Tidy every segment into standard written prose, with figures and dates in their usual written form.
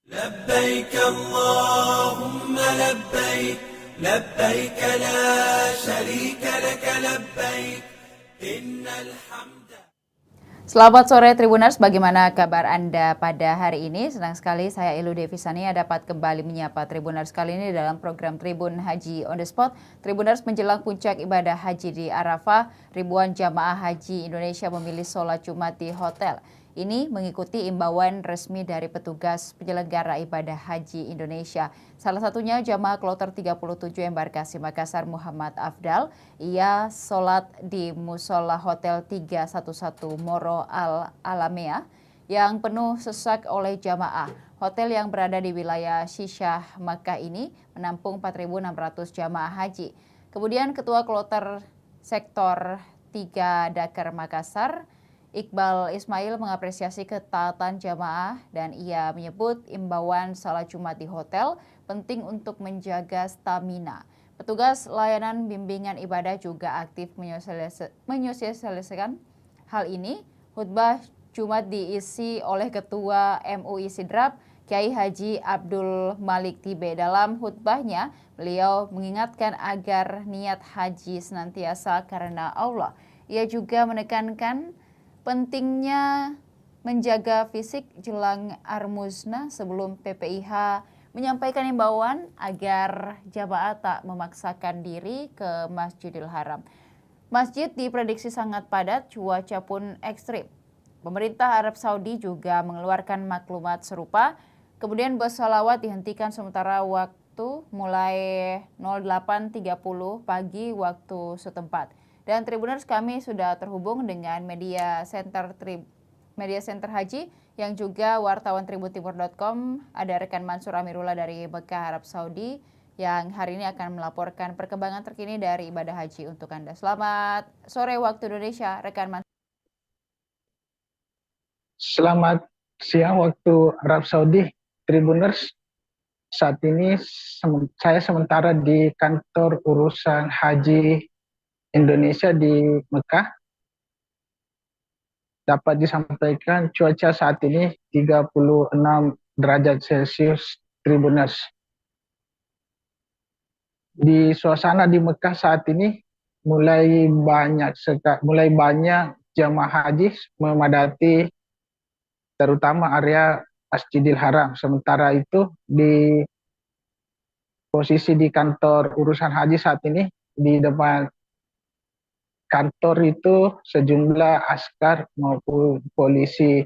لبيك اللهم لبيك لبيك لا شريك لك لبيك إن الحمد. Selamat sore Tribuners, bagaimana kabar Anda pada hari ini? Senang sekali saya Ilu Devisania dapat kembali menyapa Tribuners kali ini dalam program Tribun Haji on the Spot. Tribuners, menjelang puncak ibadah haji di Arafah, ribuan jamaah haji Indonesia memilih sholat Jumat di hotel. Ini mengikuti imbauan resmi dari petugas penyelenggara ibadah haji Indonesia. Salah satunya jamaah kloter 37 embarkasi Makassar Muhammad Afdal. Ia sholat di Musola Hotel 311 Moro Al Alamea yang penuh sesak oleh jamaah. Hotel yang berada di wilayah Syishah Makkah ini menampung 4.600 jamaah haji. Kemudian Ketua Kloter Sektor 3 Dakar Makassar, Iqbal Ismail, mengapresiasi ketaatan jamaah dan ia menyebut imbauan salat Jumat di hotel penting untuk menjaga stamina. Petugas layanan bimbingan ibadah juga aktif menyosialisasikan hal ini. Khutbah Jumat diisi oleh Ketua MUI Sidrap, Kiai Haji Abdul Malik Tibe. Dalam khutbahnya, beliau mengingatkan agar niat haji senantiasa karena Allah. Ia juga menekankan pentingnya menjaga fisik jelang Armusna sebelum PPIH menyampaikan imbauan agar jamaah tak memaksakan diri ke Masjidil Haram. Masjid diprediksi sangat padat, cuaca pun ekstrim. Pemerintah Arab Saudi juga mengeluarkan maklumat serupa. Kemudian bersolawat dihentikan sementara waktu mulai 08.30 pagi waktu setempat. Dan Tribuners, kami sudah terhubung dengan media center Haji yang juga wartawan tribuntimur.com. Ada rekan Mansur Amirullah dari Mekah, Arab Saudi, yang hari ini akan melaporkan perkembangan terkini dari ibadah haji untuk Anda. Selamat sore waktu Indonesia, rekan Mansur. Selamat siang waktu Arab Saudi, Tribuners. Saat ini saya sementara di kantor urusan haji Indonesia di Mekah. Dapat disampaikan cuaca saat ini 36 derajat Celcius, Tribuners. Di suasana di Mekah saat ini mulai banyak jamaah haji memadati terutama area Masjidil Haram. Sementara itu di posisi di kantor urusan haji saat ini, di depan kantor itu sejumlah askar maupun polisi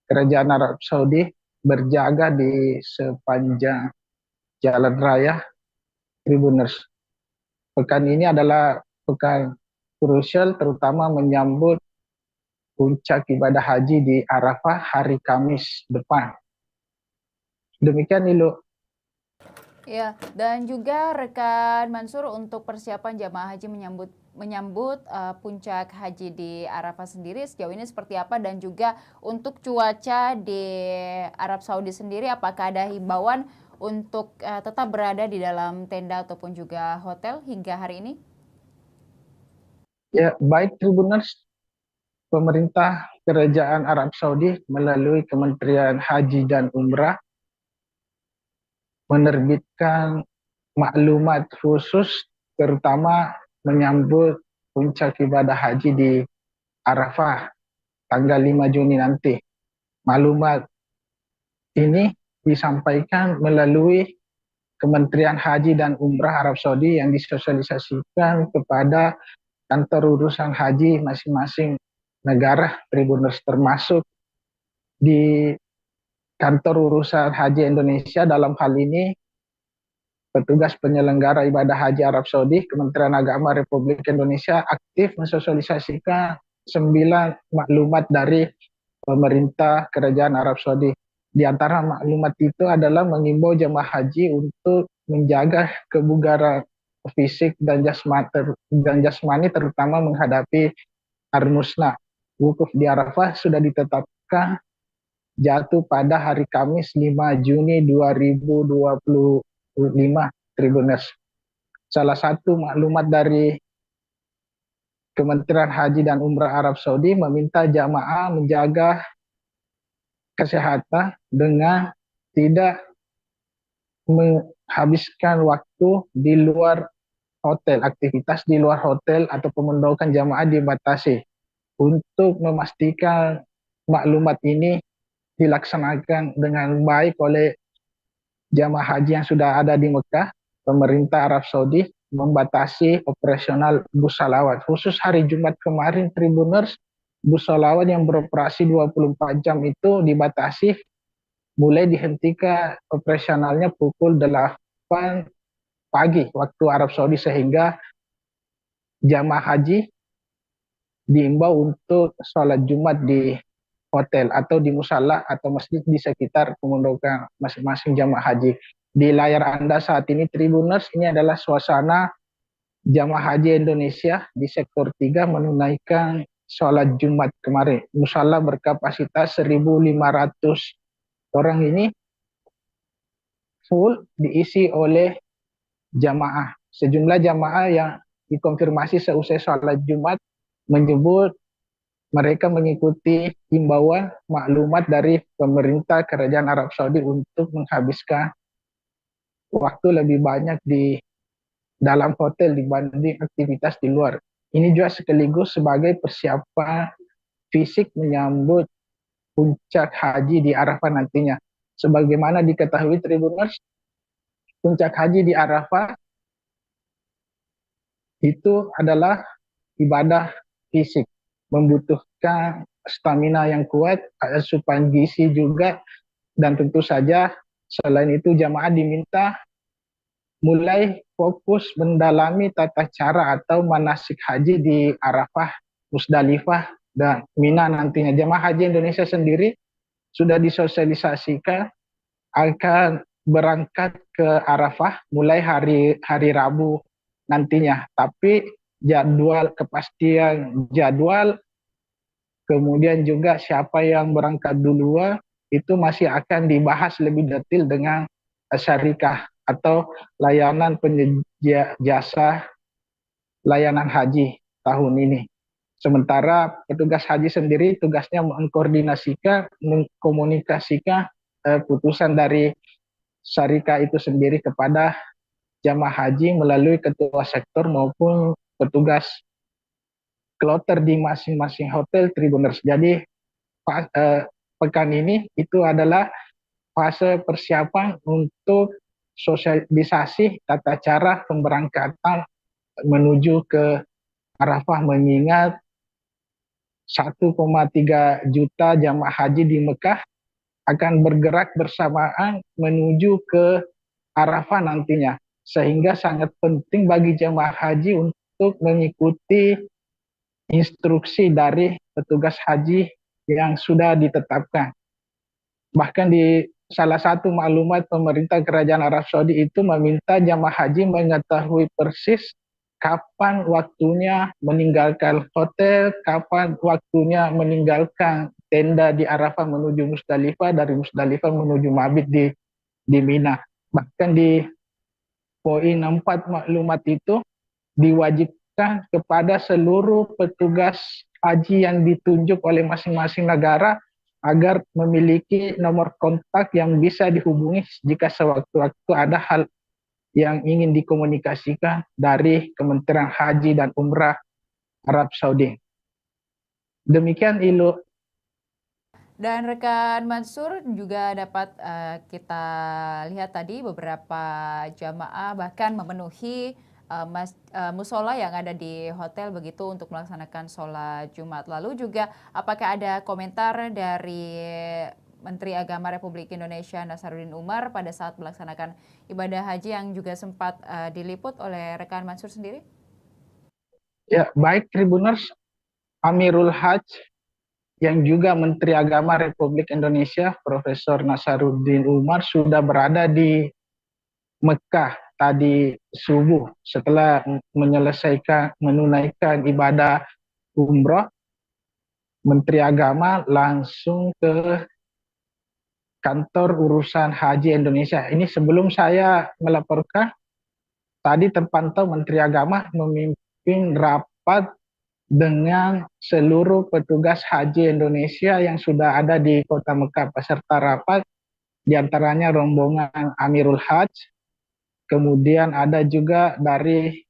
kerajaan Arab Saudi berjaga di sepanjang jalan raya Tribuners. Pekan ini adalah pekan krusial terutama menyambut puncak ibadah haji di Arafah hari Kamis depan. Demikian Ilu. Ya, dan juga rekan Mansur, untuk persiapan jamaah haji menyambut puncak haji di Arafah sendiri sejauh ini seperti apa, dan juga untuk cuaca di Arab Saudi sendiri apakah ada himbauan untuk tetap berada di dalam tenda ataupun juga hotel hingga hari ini? Ya, baik Tribuners, pemerintah kerajaan Arab Saudi melalui Kementerian Haji dan Umrah menerbitkan maklumat khusus terutama menyambut puncak ibadah haji di Arafah tanggal 5 Juni nanti. Maklumat ini disampaikan melalui Kementerian Haji dan Umrah Arab Saudi yang disosialisasikan kepada kantor urusan haji masing-masing negara, Tribuners, termasuk di kantor urusan haji Indonesia. Dalam hal ini petugas penyelenggara ibadah haji Arab Saudi, Kementerian Agama Republik Indonesia aktif mensosialisasikan 9 maklumat dari pemerintah kerajaan Arab Saudi. Di antara maklumat itu adalah mengimbau jemaah haji untuk menjaga kebugaran fisik dan jasmani terutama menghadapi Armusna. Wukuf di Arafah sudah ditetapkan jatuh pada hari Kamis 5 Juni 2025, Tribuners. Salah satu maklumat dari Kementerian Haji dan Umrah Arab Saudi meminta jamaah menjaga kesehatan dengan tidak menghabiskan waktu di luar hotel, aktivitas di luar hotel atau pemondokan jamaah dibatasi untuk memastikan maklumat ini dilaksanakan dengan baik oleh jamaah haji yang sudah ada di Mekah. Pemerintah Arab Saudi membatasi operasional bus salawat. Khusus hari Jumat kemarin, Tribuners, bus salawat yang beroperasi 24 jam itu dibatasi, mulai dihentikan operasionalnya pukul 8 pagi waktu Arab Saudi, sehingga jamaah haji diimbau untuk sholat Jumat di hotel atau di musala atau masjid di sekitar pemondokan masing-masing jamaah haji. Di layar Anda saat ini, Tribuners, ini adalah suasana jamaah haji Indonesia di sektor 3 menunaikan sholat Jumat kemarin. Musala berkapasitas 1.500 orang ini full diisi oleh jamaah. Sejumlah jamaah yang dikonfirmasi seusai sholat Jumat menyebut mereka mengikuti himbauan maklumat dari pemerintah Kerajaan Arab Saudi untuk menghabiskan waktu lebih banyak di dalam hotel dibanding aktivitas di luar. Ini juga sekaligus sebagai persiapan fisik menyambut puncak haji di Arafah nantinya. Sebagaimana diketahui Tribuners, puncak haji di Arafah itu adalah ibadah fisik, membutuhkan stamina yang kuat, asupan gizi juga, dan tentu saja selain itu jamaah diminta mulai fokus mendalami tata cara atau manasik haji di Arafah, Musdalifah, dan Mina nantinya. Jamaah haji Indonesia sendiri sudah disosialisasikan akan berangkat ke Arafah mulai hari Rabu nantinya. Tapi kepastian jadwal, kemudian juga siapa yang berangkat duluan, itu masih akan dibahas lebih detail dengan syarikah atau layanan penyedia jasa layanan haji tahun ini. Sementara petugas haji sendiri tugasnya mengkoordinasikan, mengkomunikasikan putusan dari syarikah itu sendiri kepada jamaah haji melalui ketua sektor maupun petugas kloter di masing-masing hotel, Tribuners. Jadi pekan ini itu adalah fase persiapan untuk sosialisasi tata cara pemberangkatan menuju ke Arafah, mengingat 1,3 juta jamaah haji di Mekah akan bergerak bersamaan menuju ke Arafah nantinya. Sehingga sangat penting bagi jamaah haji untuk mengikuti instruksi dari petugas haji yang sudah ditetapkan. Bahkan di salah satu maklumat pemerintah Kerajaan Arab Saudi itu meminta jamaah haji mengetahui persis kapan waktunya meninggalkan hotel, kapan waktunya meninggalkan tenda di Arafah menuju Musdalifah, dari Musdalifah menuju mabit di Mina. Bahkan di poin 4 maklumat itu diwajibkan kepada seluruh petugas haji yang ditunjuk oleh masing-masing negara agar memiliki nomor kontak yang bisa dihubungi jika sewaktu-waktu ada hal yang ingin dikomunikasikan dari Kementerian Haji dan Umrah Arab Saudi. Demikian Ilu. Dan rekan Mansur juga dapat kita lihat tadi beberapa jamaah bahkan memenuhi musola yang ada di hotel begitu untuk melaksanakan sholat Jumat. Lalu juga apakah ada komentar dari Menteri Agama Republik Indonesia Nasaruddin Umar pada saat melaksanakan ibadah haji yang juga sempat diliput oleh rekan Mansur sendiri? Ya, baik Tribuners, Amirul Hajj yang juga Menteri Agama Republik Indonesia Profesor Nasaruddin Umar sudah berada di Mekah tadi subuh setelah menunaikan ibadah umroh. Menteri Agama langsung ke kantor urusan haji Indonesia. Ini sebelum saya melaporkan, tadi terpantau Menteri Agama memimpin rapat dengan seluruh petugas haji Indonesia yang sudah ada di Kota Mekah. Peserta rapat di antaranya rombongan Amirul Hajj, kemudian ada juga dari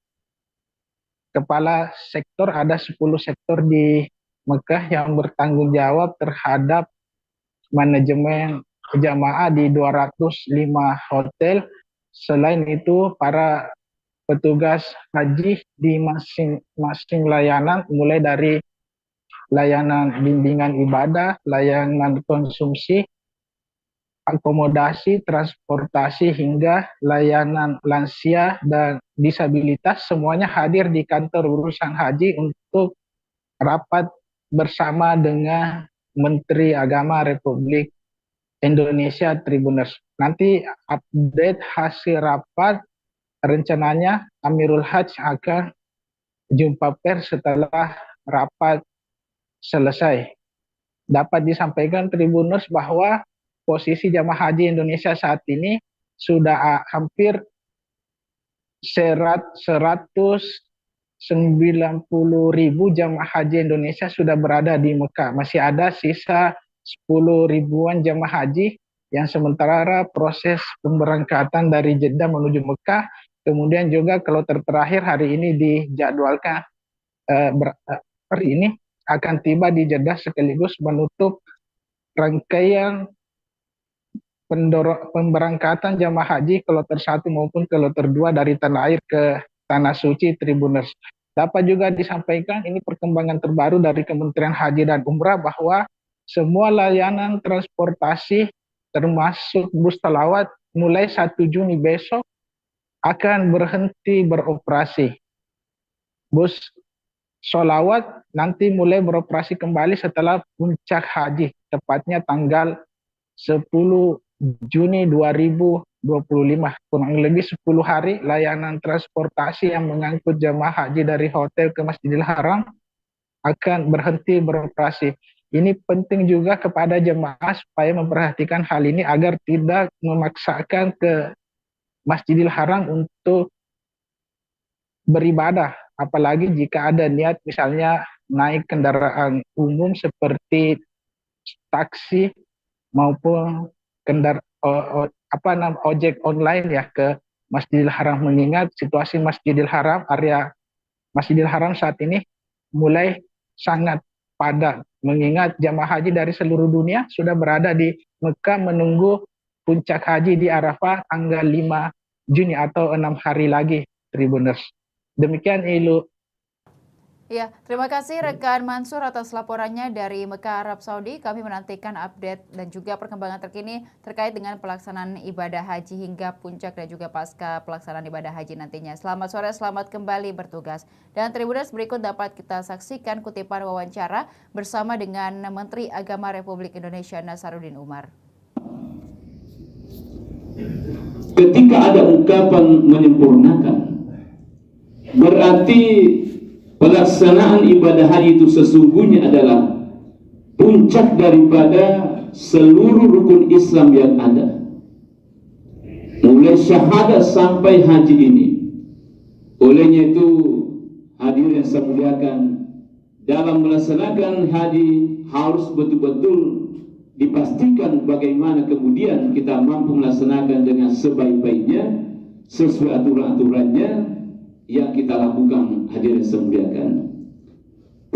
kepala sektor, ada 10 sektor di Mekah yang bertanggung jawab terhadap manajemen jamaah di 205 hotel. Selain itu, para petugas haji di masing-masing layanan, mulai dari layanan bimbingan ibadah, layanan konsumsi, akomodasi, transportasi, hingga layanan lansia dan disabilitas, semuanya hadir di kantor urusan haji untuk rapat bersama dengan Menteri Agama Republik Indonesia Tribuners. Nanti update hasil rapat, rencananya Amirul Hajj akan jumpa pers setelah rapat selesai. Dapat disampaikan Tribuners bahwa posisi jamaah haji Indonesia saat ini sudah hampir 190.000 jamaah haji Indonesia sudah berada di Mekah. Masih ada sisa 10 ribuan jamaah haji yang sementara proses pemberangkatan dari Jeddah menuju Mekah. Kemudian juga kloter terakhir hari ini dijadwalkan hari ini akan tiba di Jeddah sekaligus menutup rangkaian pemberangkatan jamaah haji kloter 1 maupun kloter 2 dari tanah air ke Tanah Suci Tribuners. Dapat juga disampaikan ini perkembangan terbaru dari Kementerian Haji dan Umrah bahwa semua layanan transportasi termasuk bus salawat mulai 1 Juni besok akan berhenti beroperasi. Bus salawat nanti mulai beroperasi kembali setelah puncak haji, tepatnya tanggal 10 Juni 2025. Kurang lebih 10 hari layanan transportasi yang mengangkut jamaah haji dari hotel ke Masjidil Haram akan berhenti beroperasi. Ini penting juga kepada jemaah supaya memperhatikan hal ini agar tidak memaksakan ke Masjidil Haram untuk beribadah. Apalagi jika ada niat misalnya naik kendaraan umum seperti taksi maupun ojek online ya ke Masjidil Haram, mengingat situasi Masjidil Haram, area Masjidil Haram saat ini mulai sangat padat, mengingat jamaah haji dari seluruh dunia sudah berada di Mekah menunggu puncak haji di Arafah tanggal 5 Juni atau 6 hari lagi, Tribuners. Demikian Ilu. Ya, terima kasih rekan Mansur atas laporannya dari Mekah, Arab Saudi. Kami menantikan update dan juga perkembangan terkini terkait dengan pelaksanaan ibadah haji hingga puncak dan juga pasca pelaksanaan ibadah haji nantinya. Selamat sore, selamat kembali bertugas. Dan Tribuners, berikut dapat kita saksikan kutipan wawancara bersama dengan Menteri Agama Republik Indonesia Nasaruddin Umar. Ketika ada ungkapan menyempurnakan, berarti pelaksanaan ibadah haji itu sesungguhnya adalah puncak daripada seluruh rukun Islam yang ada. Mulai syahadat sampai haji ini. Olehnya itu hadirin yang saya muliakan, dalam melaksanakan haji harus betul-betul dipastikan bagaimana kemudian kita mampu melaksanakan dengan sebaik-baiknya sesuai aturan-aturannya yang kita lakukan, hadirin semuliakan.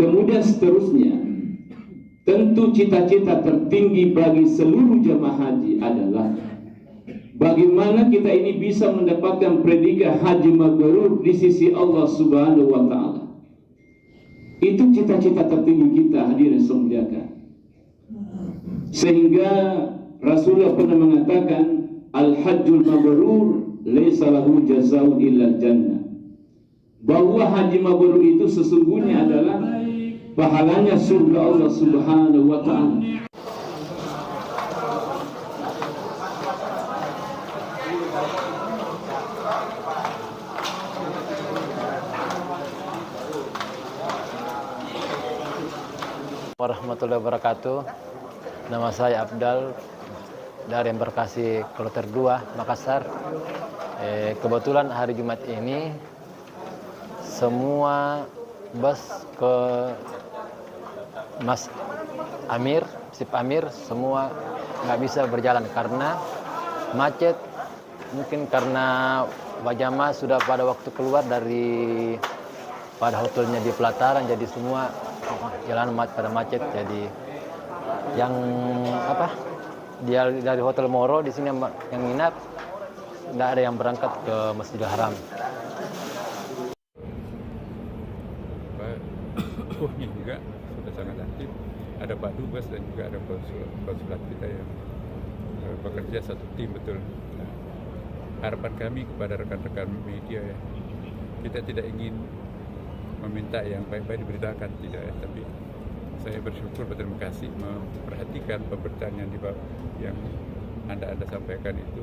Kemudian seterusnya, tentu cita-cita tertinggi bagi seluruh jamaah haji adalah bagaimana kita ini bisa mendapatkan predikat haji mabrur di sisi Allah Subhanahu wa taala. Itu cita-cita tertinggi kita, hadirin semuliakan. Sehingga Rasulullah pernah mengatakan, al-hajjul mabrur laisa lahu jazaa'un illa jannah. Bahwa haji mabrur itu sesungguhnya adalah pahalanya surga Allah Subhanahu wa taala. Warahmatullahi wabarakatuh. Nama saya Abdal dari Embarkasi Kloter 2 Makassar. Kebetulan hari Jumat ini semua bus ke Mas Amir Sip Amir semua nggak bisa berjalan karena macet. Mungkin karena Pak Jamaah sudah pada waktu keluar dari pada hotelnya di pelataran, jadi semua jalan pada macet. Jadi yang dia dari Hotel Moro di sini yang nginap nggak ada yang berangkat ke Masjidil Haram. Ini juga sudah sangat aktif. Ada Pak Dubes dan juga ada konsulat kita yang bekerja satu tim betul. Nah, harapan kami kepada rekan-rekan media ya, kita tidak ingin meminta yang baik-baik diberitakan, tidak ya, tapi saya bersyukur berterima kasih memperhatikan pemberitaan yang Anda sampaikan itu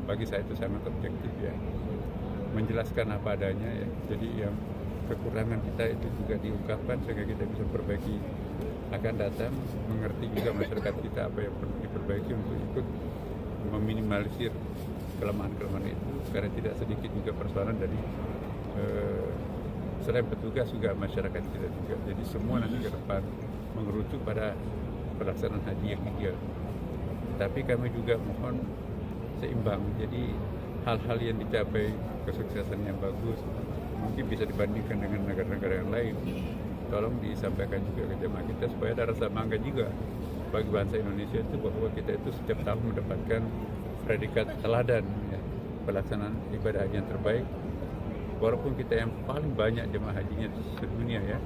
bagi saya itu sangat objektif ya, menjelaskan apa adanya ya. Jadi yang kekurangan kita itu juga diungkapkan sehingga kita bisa perbaiki, akan datang mengerti juga masyarakat kita apa yang perlu diperbaiki untuk ikut meminimalisir kelemahan-kelemahan itu, karena tidak sedikit juga persoalan dari selain petugas juga masyarakat kita juga. Jadi semua nanti ke depan mengerucut pada pelaksanaan haji yang ideal. Tapi kami juga mohon seimbang. Jadi hal-hal yang dicapai kesuksesan yang bagus mungkin bisa dibandingkan dengan negara-negara yang lain. Tolong disampaikan juga ke jemaah kita supaya ada rasa bangga juga bagi bangsa Indonesia itu bahwa kita itu setiap tahun mendapatkan predikat teladan ya, pelaksanaan ibadah haji yang terbaik. Walaupun kita yang paling banyak jemaah hajinya di sedunia ya,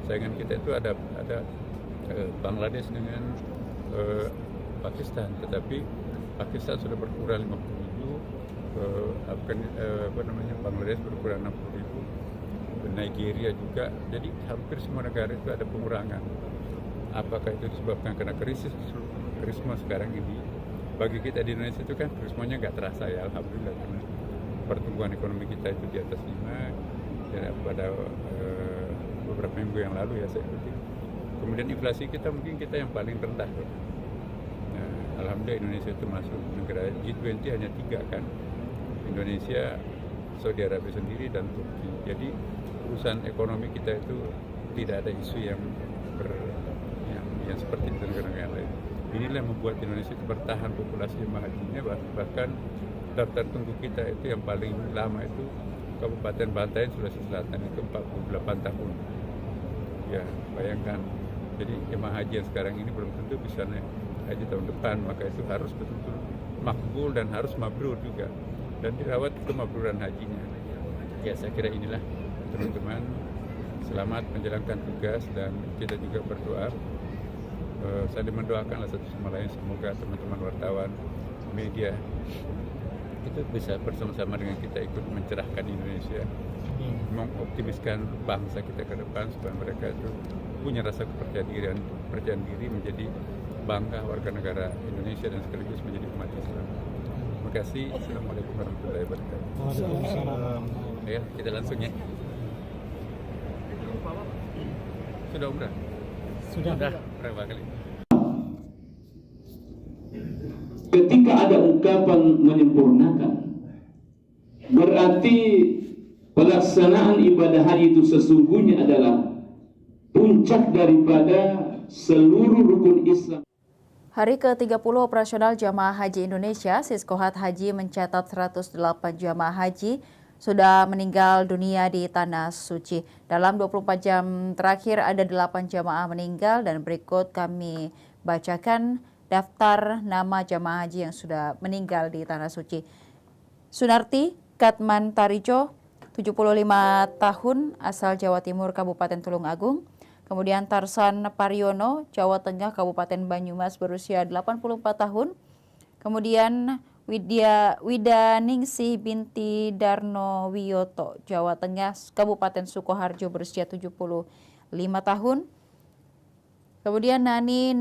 saingan kita itu ada Bangladesh dengan Pakistan, tetapi Pakistan sudah berkurang 50.000, Bangladesh berkurang 60.000, Nigeria juga. Jadi hampir semua negara itu ada pengurangan. Apakah itu disebabkan karena krisis sekarang ini? Bagi kita di Indonesia itu kan krisisnya nggak terasa ya, alhamdulillah, karena pertumbuhan ekonomi kita itu di atas 5 ya, pada beberapa minggu yang lalu ya saya ikuti. Kemudian inflasi kita mungkin kita yang paling rendah. Nah, alhamdulillah Indonesia itu masuk negara G20 hanya 3 kan, Indonesia, Saudi Arabia sendiri dan Turki. Jadi urusan ekonomi kita itu tidak ada isu yang seperti di negara-negara yang lain. Inilah yang membuat Indonesia itu bertahan populasi jemaah hajinya, bahkan daftar tunggu kita itu yang paling lama itu Kabupaten Bantaeng Sulawesi Selatan itu 48 tahun. Ya, bayangkan. Jadi jemaah haji yang sekarang ini belum tentu bisa naik haji tahun depan, maka itu harus betul-betul makbul dan harus mabrur juga, dan dirawat kemabruran hajinya. Ya, saya kira inilah teman-teman, selamat menjalankan tugas dan kita juga berdoa saling mendoakanlah satu sama lain, semoga teman-teman wartawan media itu bisa bersama-sama dengan kita ikut mencerahkan Indonesia, mengoptimiskan bangsa kita ke depan supaya mereka itu punya rasa kepercayaan diri menjadi bangga warga negara Indonesia dan sekaligus menjadi umat Islam. Terima kasih. Assalamualaikum warahmatullahi wabarakatuh. Ya, kita langsung ya. Sudah umrah? Sudah. Berapa kali? Ketika ada ungkapan menyempurnakan, berarti pelaksanaan ibadah haji itu sesungguhnya adalah puncak daripada seluruh rukun Islam. Hari ke-30 operasional Jamaah Haji Indonesia, Siskohat Haji mencatat 108 jamaah haji sudah meninggal dunia di Tanah Suci. Dalam 24 jam terakhir ada 8 jamaah meninggal, dan berikut kami bacakan daftar nama jamaah haji yang sudah meninggal di Tanah Suci. Sunarti Katman Tarico, 75 tahun, asal Jawa Timur, Kabupaten Tulung Agung. Kemudian Tarsan Pariono, Jawa Tengah, Kabupaten Banyumas, berusia 84 tahun. Kemudian Widaningsih binti Darno Wiyoto, Jawa Tengah, Kabupaten Sukoharjo, berusia 75 tahun. Kemudian Nani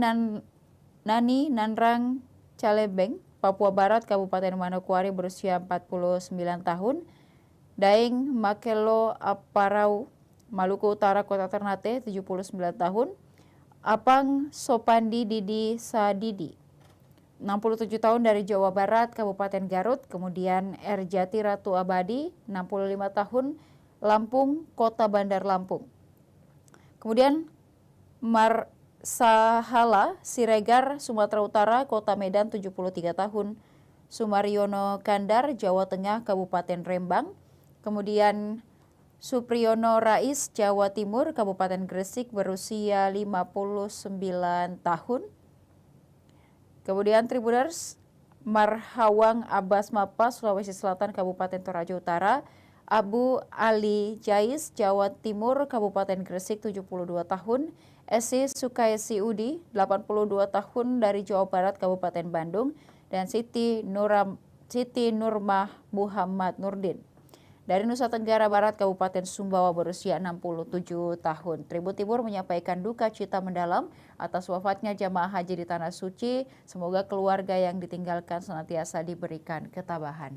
Nanrang Calebeng, Papua Barat, Kabupaten Manokwari, berusia 49 tahun. Daeng Makelo Aparau, Maluku Utara, Kota Ternate, 79 tahun. Apang Sopandi Didi Sadidi, 67 tahun, dari Jawa Barat, Kabupaten Garut. Kemudian Erjati Ratu Abadi, 65 tahun, Lampung, Kota Bandar Lampung. Kemudian Sahala Siregar, Sumatera Utara, Kota Medan 73 tahun. Sumaryono Kandar, Jawa Tengah, Kabupaten Rembang. Kemudian Supriyono Rais, Jawa Timur, Kabupaten Gresik, berusia 59 tahun. Kemudian Tribuners Marhawang Abbas Mapa, Sulawesi Selatan, Kabupaten Toraja Utara. Abu Ali Jais, Jawa Timur, Kabupaten Gresik, 72 tahun. Esi Sukaisi Udi, 82 tahun, dari Jawa Barat, Kabupaten Bandung. Dan Siti Nurmah Muhammad Nurdin dari Nusa Tenggara Barat, Kabupaten Sumbawa, berusia 67 tahun. Tribun Timur menyampaikan duka cita mendalam atas wafatnya jamaah haji di Tanah Suci. Semoga keluarga yang ditinggalkan senantiasa diberikan ketabahan.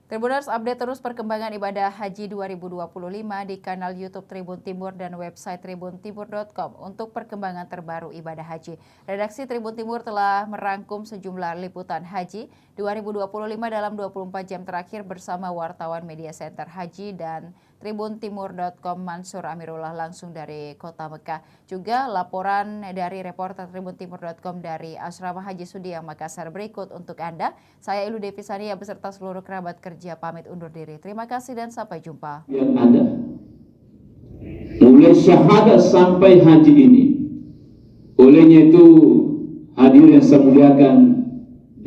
Tribuners, update terus perkembangan ibadah haji 2025 di kanal YouTube Tribun Timur dan website tribuntimur.com untuk perkembangan terbaru ibadah haji. Redaksi Tribun Timur telah merangkum sejumlah liputan haji 2025 dalam 24 jam terakhir bersama wartawan Media Center Haji dan tribuntimur.com Mansur Amirullah langsung dari Kota Mekah. Juga laporan dari reporter tribuntimur.com dari Asrama Haji Sudiang Makassar berikut untuk Anda. Saya Ilu Devisania beserta seluruh kerabat kerja pamit undur diri. Terima kasih dan sampai jumpa. Yang ada mulai syahadat sampai haji ini, olehnya itu hadirin yang saya muliakan,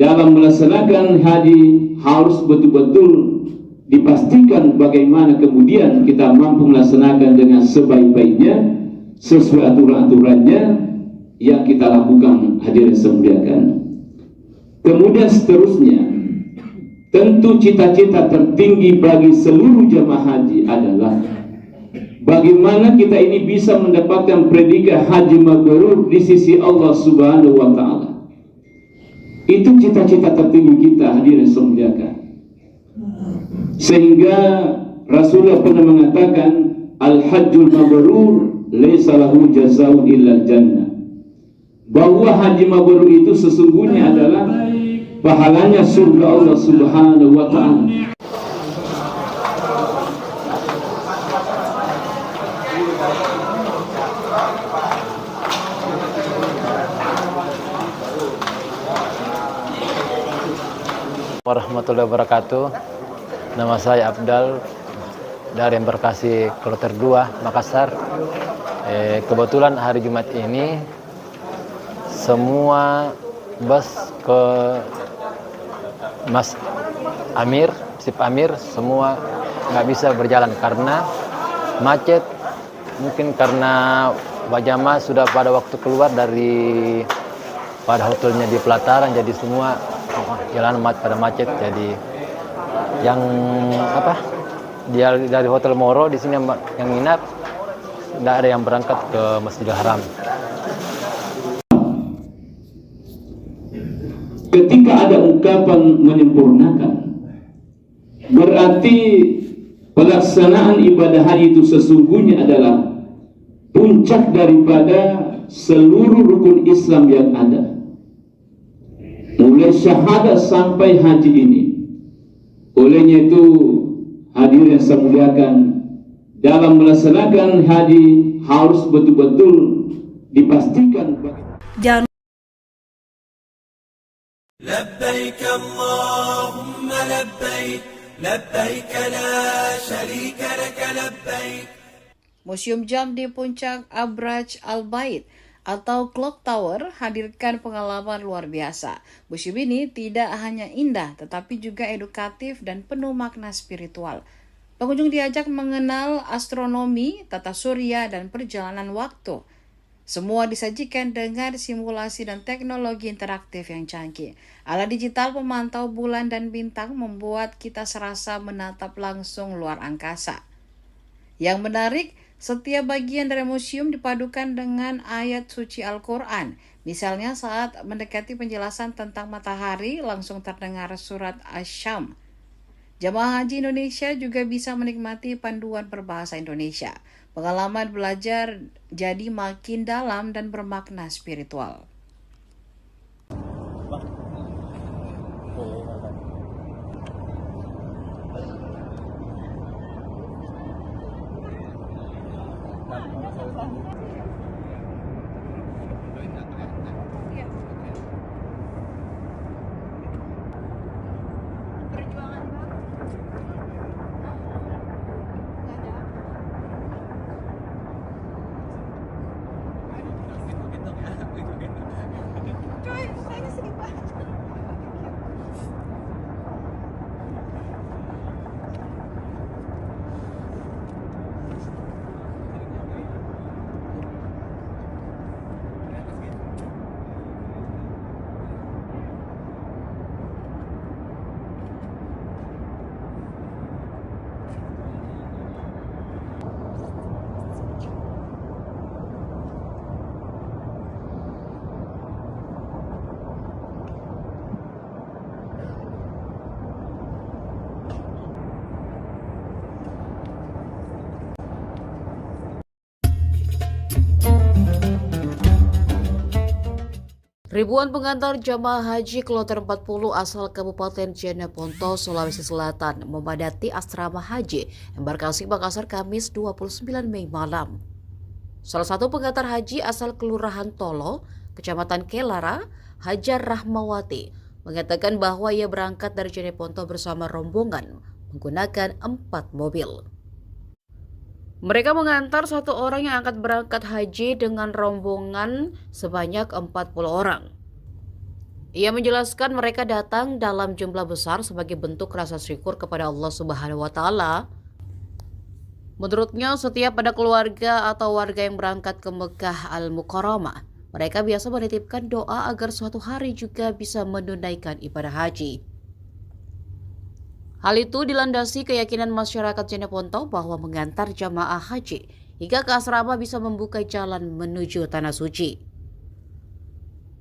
dalam melaksanakan haji harus betul-betul dipastikan bagaimana kemudian kita mampu melaksanakan dengan sebaik-baiknya sesuai aturan-aturannya yang kita lakukan, hadirin saya muliakan. Kemudian seterusnya, tentu cita-cita tertinggi bagi seluruh jamaah haji adalah bagaimana kita ini bisa mendapatkan predikat haji mabrur di sisi Allah Subhanahu wa taala. Itu cita-cita tertinggi kita, hadirin saya muliakan. Sehingga Rasulullah pernah mengatakan al-hajjul mabrur laisa lahu jazaa'un illal jannah, bahwa haji mabrur itu sesungguhnya adalah pahalanya surga Allah Subhanahu wa taala. Warahmatullahi wabarakatuh. Nama saya Abdal dari Embarkasi Kloter 2 Makassar. Kebetulan hari Jumat ini semua bus ke Mas Amir, Sip Amir, semua nggak bisa berjalan karena macet. Mungkin karena Bajama sudah pada waktu keluar dari pada hotelnya di pelataran, jadi semua jalan pada macet. Jadi yang dia dari Hotel Moro di sini yang nginap, tidak ada yang berangkat ke Masjidil Haram. Ketika ada ungkapan menyempurnakan, berarti pelaksanaan ibadah haji itu sesungguhnya adalah puncak daripada seluruh rukun Islam yang ada. Mulai syahadat sampai haji ini. Olehnya itu hadirin yang saya muliakan, dalam melaksanakan haji harus betul-betul dipastikan. Jangan لبيك اللهم لبيك لبيك لا شريك لك لبيك. Museum Jam di Puncak Abraj Al-Bait atau Clock Tower hadirkan pengalaman luar biasa. Museum ini tidak hanya indah, tetapi juga edukatif dan penuh makna spiritual. Pengunjung diajak mengenal astronomi, tata surya, dan perjalanan waktu. Semua disajikan dengan simulasi dan teknologi interaktif yang canggih. Alat digital pemantau bulan dan bintang membuat kita serasa menatap langsung luar angkasa. Yang menarik, setiap bagian dari museum dipadukan dengan ayat suci Al-Quran. Misalnya saat mendekati penjelasan tentang matahari, langsung terdengar surat Asy-Syams. Jamaah Haji Indonesia juga bisa menikmati panduan berbahasa Indonesia. Pengalaman belajar jadi makin dalam dan bermakna spiritual. Ribuan pengantar jamaah haji kloter 40 asal Kabupaten Jeneponto, Sulawesi Selatan memadati asrama haji embarkasi Makassar Kamis 29 Mei malam. Salah satu pengantar haji asal Kelurahan Tolo, Kecamatan Kelara, Hajar Rahmawati, mengatakan bahwa ia berangkat dari Jeneponto bersama rombongan menggunakan 4 mobil. Mereka mengantar satu orang yang akan berangkat haji dengan rombongan sebanyak 40 orang. Ia menjelaskan mereka datang dalam jumlah besar sebagai bentuk rasa syukur kepada Allah Subhanahu wa Ta'ala. Menurutnya, setiap ada keluarga atau warga yang berangkat ke Mekah Al-Mukarramah, mereka biasa menitipkan doa agar suatu hari juga bisa menunaikan ibadah haji. Hal itu dilandasi keyakinan masyarakat Jeneponto bahwa mengantar jamaah haji hingga ke asrama bisa membuka jalan menuju Tanah Suci.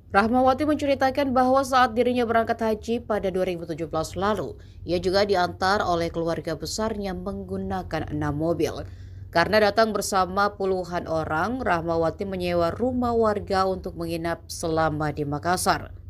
Rahmawati menceritakan bahwa saat dirinya berangkat haji pada 2017 lalu, ia juga diantar oleh keluarga besarnya menggunakan 6 mobil. Karena datang bersama puluhan orang, Rahmawati menyewa rumah warga untuk menginap selama di Makassar.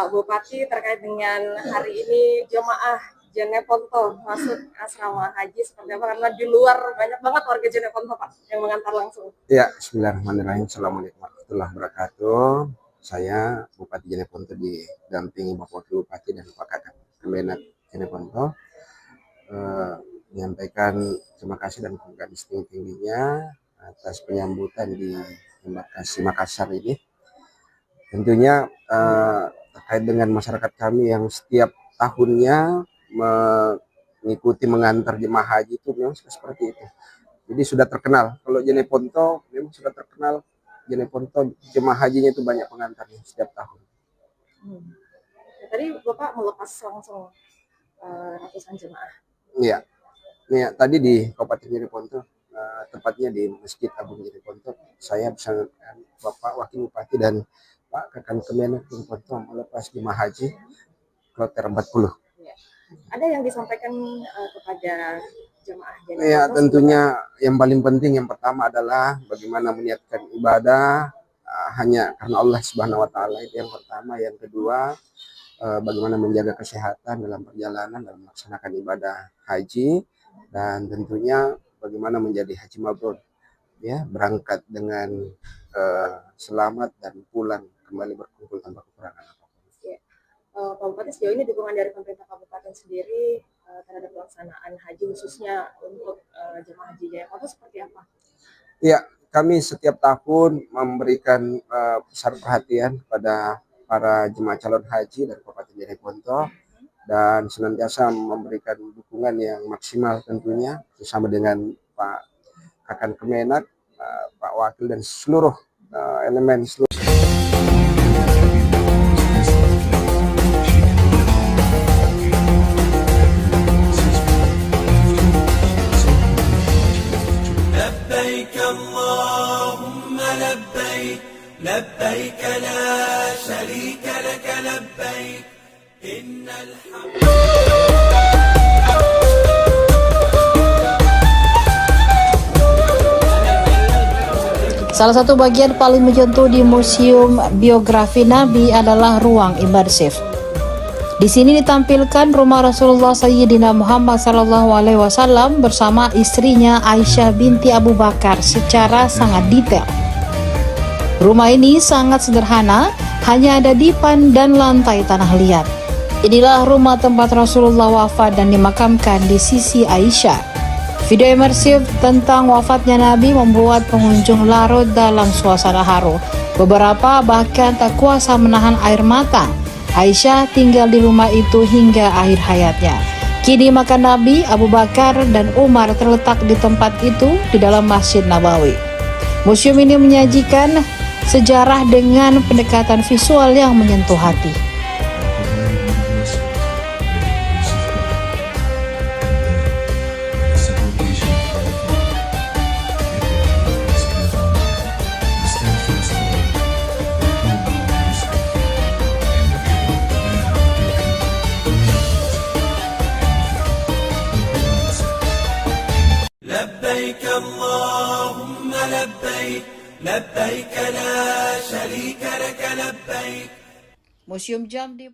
Pak Bupati terkait dengan hari ini jemaah Jeneponto masuk asrama haji seperti apa? Karena di luar banyak banget warga Jeneponto Pak yang mengantar langsung. Ya, bismillahirrahmanirrahim. Assalamualaikum warahmatullahi wabarakatuh. Saya Bupati Jeneponto didampingi Bapak Wakil Bupati dan Pak Kakak Kemenak Jeneponto. Menyampaikan terima kasih dan penghargaan setinggi-tingginya atas penyambutan di Embarkasi Makassar ini. Tentunya terkait dengan masyarakat kami yang setiap tahunnya mengikuti mengantar jemaah haji itu memang sudah seperti itu. Jadi sudah terkenal. Kalau Jeneponto memang sudah terkenal. Jeneponto jemaah hajinya itu banyak pengantarnya setiap tahun. Tadi Bapak melepas langsung ratusan jemaah. Iya. Nih, tadi di Kabupaten Jeneponto, tepatnya di Masjid Agung Jeneponto, saya bersama Bapak Wakil Bupati dan Pak Kakak Kemenak Jeneponto melepas jemaah haji kloter 40. Ada yang disampaikan kepada jemaah Jeneponto? Ya, tentunya yang paling penting yang pertama adalah bagaimana meniatkan ibadah hanya karena Allah Subhanahu wa taala, itu yang pertama. Yang kedua, bagaimana menjaga kesehatan dalam perjalanan dalam melaksanakan ibadah haji, dan tentunya bagaimana menjadi haji mabrur, ya, berangkat dengan selamat dan pulang kembali berkumpul tanpa kekurangan apapun. Pak Bupati, sejauh ini dukungan dari pemerintah kabupaten sendiri terhadap pelaksanaan haji khususnya untuk jemaah haji Jeneponto seperti apa? Ya, kami setiap tahun memberikan besar perhatian kepada para jemaah calon haji dari Kabupaten Jeneponto dan senantiasa memberikan dukungan yang maksimal tentunya bersama dengan Pak Kakak Kemenak, Pak Wakil dan seluruh elemen seluruh. لبيك اللهم لبيك لبيك لا شريك لك لبيك إن الحمد. Salah satu bagian paling menyentuh di Museum Biografi Nabi adalah ruang imersif. Di sini ditampilkan rumah Rasulullah Sayyidina Muhammad SAW bersama istrinya Aisyah binti Abu Bakar secara sangat detail. Rumah ini sangat sederhana, hanya ada dipan dan lantai tanah liat. Inilah rumah tempat Rasulullah wafat dan dimakamkan di sisi Aisyah. Video imersif tentang wafatnya Nabi membuat pengunjung larut dalam suasana haru. Beberapa bahkan tak kuasa menahan air mata. Aisyah tinggal di rumah itu hingga akhir hayatnya. Kini makam Nabi, Abu Bakar, dan Umar terletak di tempat itu di dalam Masjid Nabawi. Museum ini menyajikan sejarah dengan pendekatan visual yang menyentuh hati. لبيك اللهم لبيك لبيك لا شريك لك لبيك. Museum Jam di